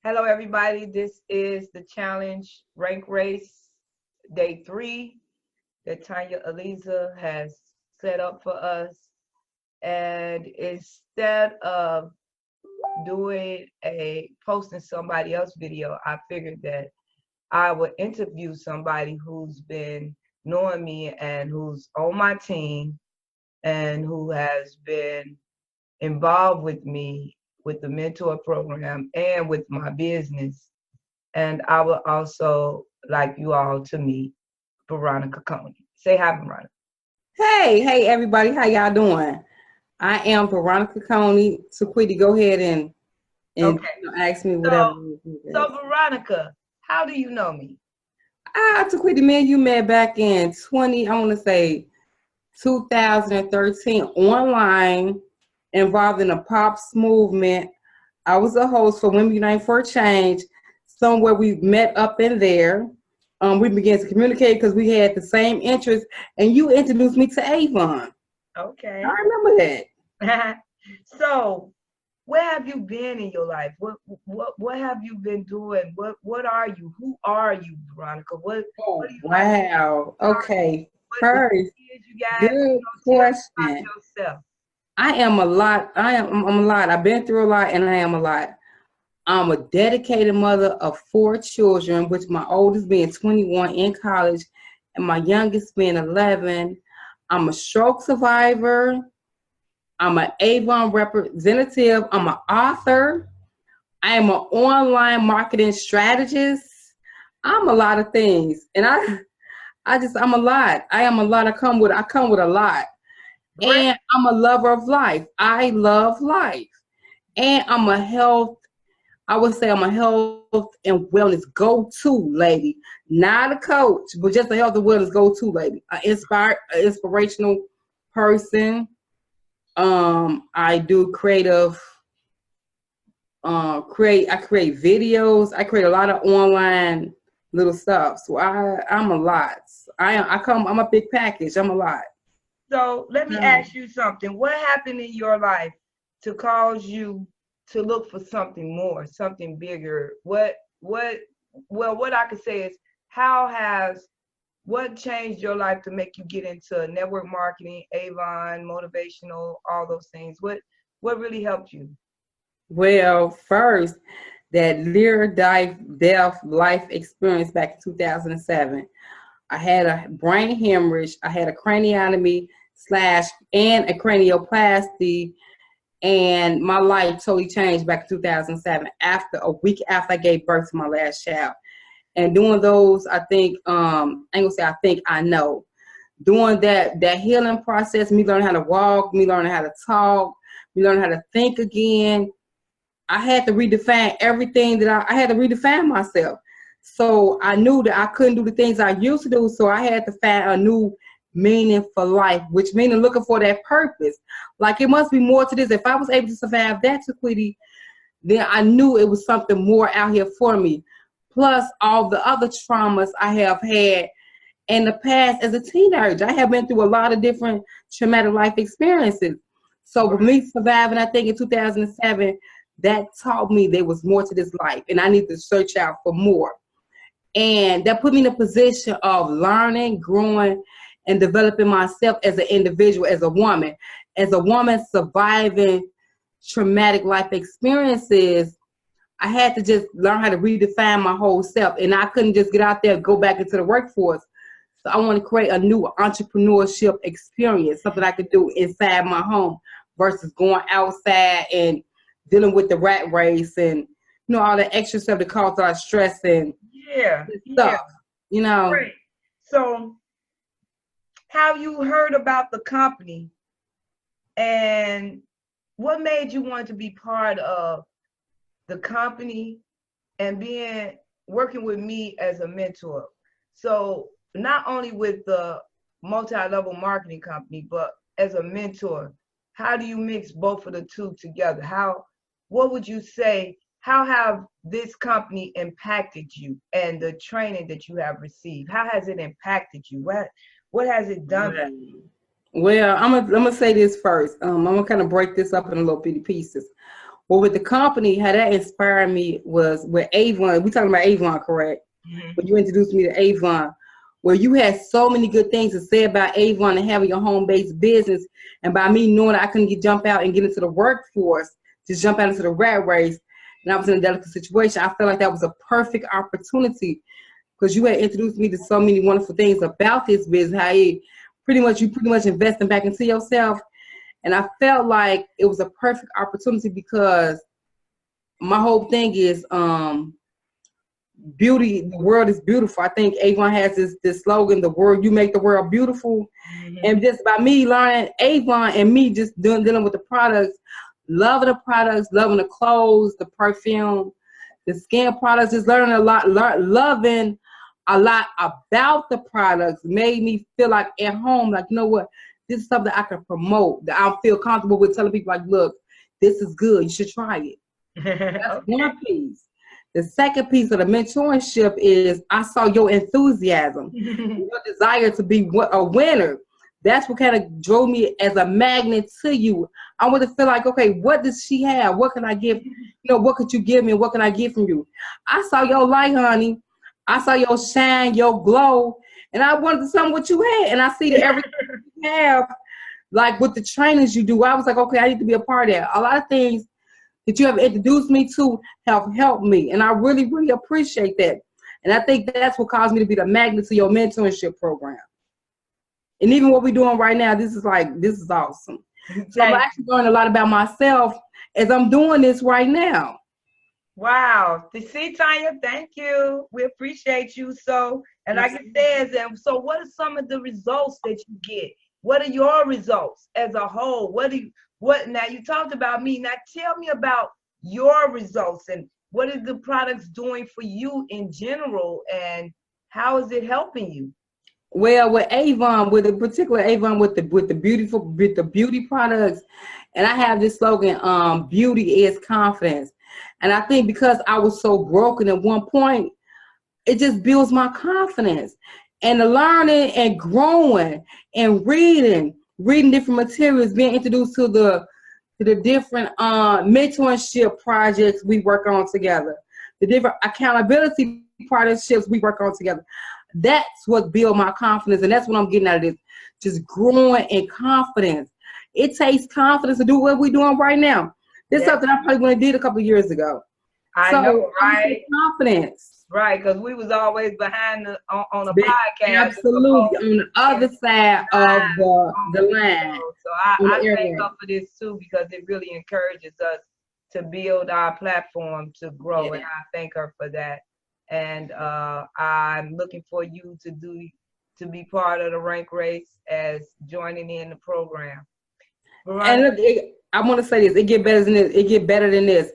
Hello, everybody. This is the challenge rank race day 3 that Tanya Aliza has set up for us. And instead of doing posting somebody else's video, I figured that I would interview somebody who's been knowing me and who's on my team and who has been involved with me with the mentor program and with my business. And I would also like you all to meet Veronica Coney. Say hi, Veronica. Hey, everybody, how y'all doing? I am Veronica Coney. Taquiti, go ahead and Okay. Ask me whatever. So Veronica, how do you know me? Taquiti, me and you met back in 2013 online, involved in a POPs movement. I was a host for Women Unite for a Change. Somewhere we met up in there. We began to communicate because we had the same interests, and you introduced me to Avon. Okay. I remember that. So, where have you been in your life? What have you been doing? What are you? Who are you, Veronica? What do you wow. Okay. First, good question. I am a lot. I'm a lot. I've been through a lot, and I am a lot. I'm a dedicated mother of 4 children, which my oldest being 21 in college, and my youngest being 11. I'm a stroke survivor. I'm an Avon representative. I'm an author. I am an online marketing strategist. I'm a lot of things, and I'm a lot. I am a lot. I come with a lot. And I'm a lover of life. I love life. And I'm a health and wellness go-to lady. Not a coach, but just a health and wellness go-to lady. An inspirational person. I do creative I create videos. I create a lot of online little stuff. So I'm a lot. I'm a big package. I'm a lot. So let me ask you something. What happened in your life to cause you to look for something more, something bigger? What I could say is, what changed your life to make you get into network marketing, Avon, motivational, all those things? What really helped you? Well, first, that near-death life experience back in 2007. I had a brain hemorrhage. I had a craniotomy and a cranioplasty, and my life totally changed back in 2007. A week after I gave birth to my last child, and doing those, I think I ain't gonna say I think I know. Doing that healing process, me learning how to walk, me learning how to talk, me learning how to think again. I had to redefine everything that I had to redefine myself. So I knew that I couldn't do the things I used to do. So I had to find a new meaning for life, which means looking for that purpose. Like, it must be more to this. If I was able to survive that, Taquiti, then I knew it was something more out here for me. Plus all the other traumas I have had in the past as a teenager. I have been through a lot of different traumatic life experiences. So with me surviving, I think in 2007, that taught me there was more to this life, and I need to search out for more. And that put me in a position of learning, growing, and developing myself as an individual, as a woman surviving traumatic life experiences. I had to just learn how to redefine my whole self, and I couldn't just get out there and go back into the workforce. So I want to create a new entrepreneurship experience, something I could do inside my home versus going outside and dealing with the rat race and all the extra stuff that causes our stress and stuff. Great. So, have you heard about the company, and what made you want to be part of the company and working with me as a mentor? So, not only with the multi-level marketing company, but as a mentor, how do you mix both of the two together? What would you say, how have this company impacted you and the training that you have received? How has it impacted you? What has it done for you? Well, I'm gonna say this first. I'm gonna kind of break this up in a little bitty pieces. Well, with the company, how that inspired me was with Avon. We talking about Avon, correct? Mhm. When you introduced me to Avon, where you had so many good things to say about Avon and having your home-based business, and by me knowing I couldn't jump out and get into the workforce, just jump out into the rat race, and I was in a delicate situation, I felt like that was a perfect opportunity because you had introduced me to so many wonderful things about this business, how you pretty much investing back into yourself. And I felt like it was a perfect opportunity because my whole thing is beauty. The world is beautiful. I think Avon has this slogan, the world, you make the world beautiful. Mhm. And just by me learning Avon and me just dealing with the products, loving the products, loving the clothes, the perfume, the skin products, just learning a lot, loving a lot about the products made me feel like at home, like, you know what, this is something I can promote, that I feel comfortable with telling people, like, look, this is good, you should try it. That's Okay. one piece. The second piece of the mentorship is I saw your enthusiasm, your desire to be a winner. That's what kind of drove me as a magnet to you. I want to feel like, okay, what does she have? What can I give? You know, what could you give me? What can I get from you? I saw your light, honey. I saw your shine, your glow, and I wanted to see what you had. And I see that everything you have, like with the trainings you do, I was like, okay, I need to be a part of that. A lot of things that you have introduced me to have helped me, and I really, really appreciate that. And I think that's what caused me to be the magnet to your mentorship program. And even what we're doing right now, this is awesome. So I'm Thank actually learning a lot about myself as I'm doing this right now. Wow. To see, Tanya, thank you. We appreciate you. So, and like it says, and so what are some of the results that you get? What are your results as a whole? What now you talked about me. Now tell me about your results and what is the products doing for you in general and how is it helping you? Well, with Avon, with the particular Avon, with the beauty products, and I have this slogan, beauty is confidence. And I think because I was so broken at one point, it just builds my confidence. And the learning and growing and reading different materials, being introduced to the different mentorship projects we work on together, the different accountability partnerships we work on together. That's what build my confidence, and that's what I'm getting out of this. Just growing in confidence. It takes confidence to do what we're doing right now. This is Yeah, something I probably would have did a couple of years ago. I So know, I'm saying right? confidence. Right, because we was always behind on a podcast as Absolutely opposed on the to other side of on the the line, video. So on the I thank airway. her for this too because it really encourages us to build our platform to grow, and Yeah. I thank her for that. And I'm looking for you to be part of the rank race as joining in the program. And Veronica, look, I want to say this. It get better than this. It get better than this.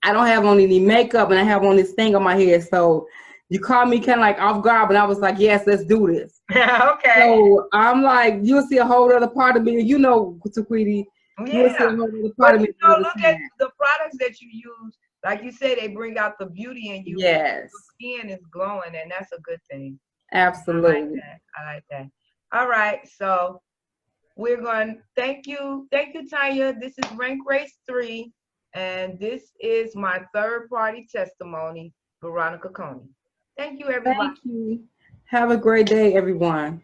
I don't have on any makeup, and I have on this thing on my head. So you caught me kind of like off guard, but I was like, yes, let's do this. okay, So I'm like, you'll see a whole other part of me. You know, Taquiti, you'll see a yeah. whole other part But of me you on the know, other look at side. the products that you use. Like you say, they bring out the beauty in you. Yes, Your skin is glowing, and that's a good thing. I like absolutely. that. I like that. All right, so we're going. Thank you, Tanya. This is Rank Race 3, and this is my third party testimony, Veronica Coney. Thank you, everybody. Thank you. Have a great day, everyone.